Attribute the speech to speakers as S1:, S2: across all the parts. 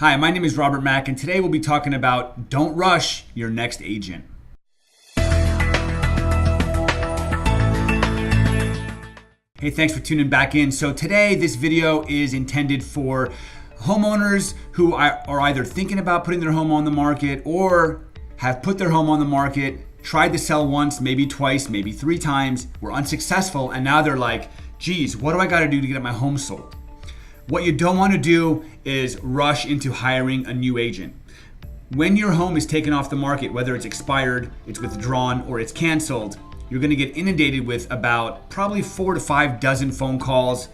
S1: Hi, my name is Robert Mack, and today we'll be talking about don't rush your next agent. Hey, thanks for tuning back in. So today, this video is intended for homeowners who are either thinking about putting their home on the market or have put their home on the market, tried to sell once, maybe twice, maybe 3 times, were unsuccessful, and now they're like, geez, what do I gotta do to get my home sold? What you don't want to do is rush into hiring a new agent. When your home is taken off the market, whether it's expired, it's withdrawn, or it's canceled, you're going to get inundated with about probably 4 to 5 dozen phone calls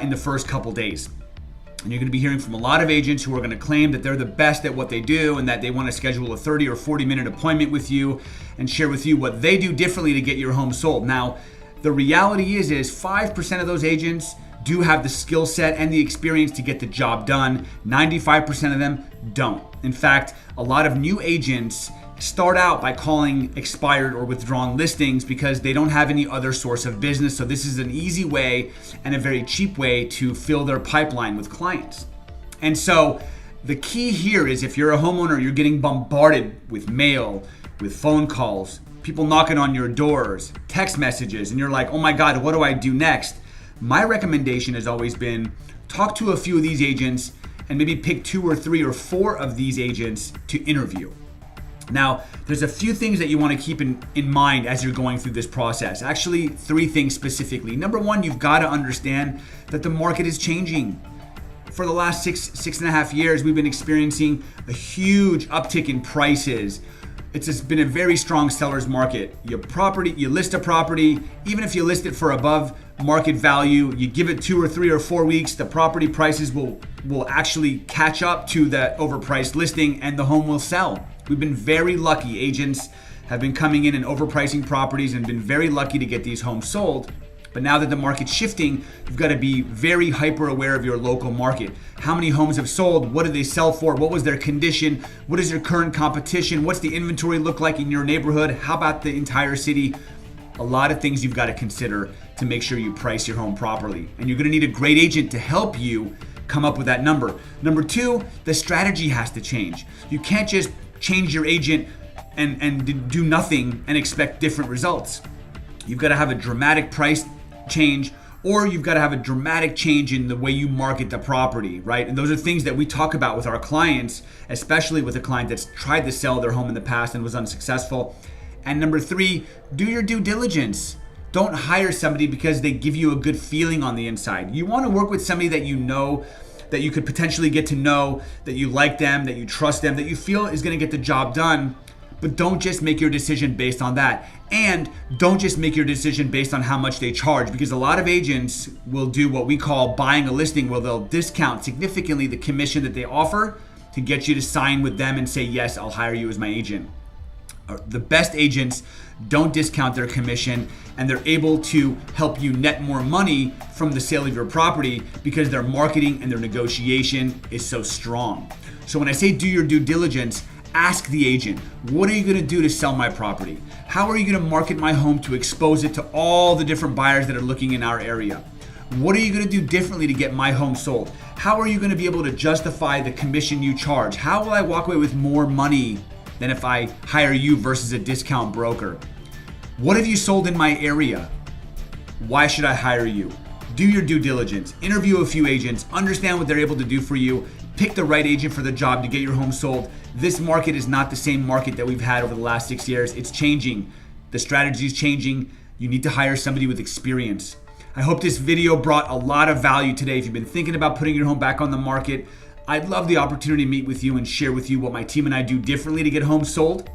S1: in the first couple days. And you're going to be hearing from a lot of agents who are going to claim that they're the best at what they do and that they want to schedule a 30 or 40 minute appointment with you and share with you what they do differently to get your home sold. Now, the reality is 5% of those agents do have the skill set and the experience to get the job done. 95% of them don't. In fact, a lot of new agents start out by calling expired or withdrawn listings because they don't have any other source of business. So this is an easy way and a very cheap way to fill their pipeline with clients. And so the key here is if you're a homeowner, you're getting bombarded with mail, with phone calls, people knocking on your doors, text messages, and you're like, oh my God, what do I do next? My recommendation has always been talk to a few of these agents and maybe pick 2 or 3 or 4 of these agents to interview. Now, there's a few things that you want to keep in mind as you're going through this process. Actually, 3 things specifically. Number 1, you've got to understand that the market is changing. For the last 6.5 years, we've been experiencing a huge uptick in prices. It's just been a very strong seller's market. You list a property, even if you list it for above market value, you give it 2 or 3 or 4 weeks, the property prices will actually catch up to that overpriced listing and the home will sell. We've been very lucky. Agents have been coming in and overpricing properties and been very lucky to get these homes sold. But now that the market's shifting, you've got to be very hyper aware of your local market. How many homes have sold? What did they sell for? What was their condition? What is your current competition? What's the inventory look like in your neighborhood? How about the entire city? A lot of things you've got to consider to make sure you price your home properly. And you're going to need a great agent to help you come up with that number. Number 2, the strategy has to change. You can't just change your agent and do nothing and expect different results. You've got to have a dramatic price change, or you've got to have a dramatic change in the way you market the property, right? And those are things that we talk about with our clients, especially with a client that's tried to sell their home in the past and was unsuccessful. And number 3, do your due diligence. Don't hire somebody because they give you a good feeling on the inside. You want to work with somebody that you know, that you could potentially get to know, that you like them, that you trust them, that you feel is going to get the job done. But don't just make your decision based on that. And don't just make your decision based on how much they charge, because a lot of agents will do what we call buying a listing, where they'll discount significantly the commission that they offer to get you to sign with them and say, yes, I'll hire you as my agent. The best agents don't discount their commission, and they're able to help you net more money from the sale of your property because their marketing and their negotiation is so strong. So when I say do your due diligence, ask the agent, what are you going to do to sell my property? How are you going to market my home to expose it to all the different buyers that are looking in our area? What are you going to do differently to get my home sold? How are you going to be able to justify the commission you charge? How will I walk away with more money than if I hire you versus a discount broker? What have you sold in my area? Why should I hire you? Do your due diligence, interview a few agents, understand what they're able to do for you, pick the right agent for the job to get your home sold. This market is not the same market that we've had over the last 6 years. It's changing. The strategy is changing. You need to hire somebody with experience. I hope this video brought a lot of value today. If you've been thinking about putting your home back on the market, I'd love the opportunity to meet with you and share with you what my team and I do differently to get homes sold.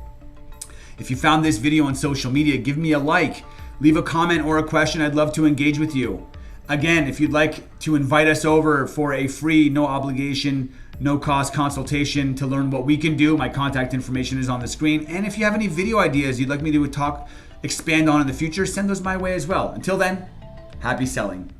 S1: If you found this video on social media, give me a like, leave a comment or a question. I'd love to engage with you. Again, if you'd like to invite us over for a free, no obligation, no cost consultation to learn what we can do, my contact information is on the screen. And if you have any video ideas you'd like me to expand on in the future, send those my way as well. Until then, happy selling.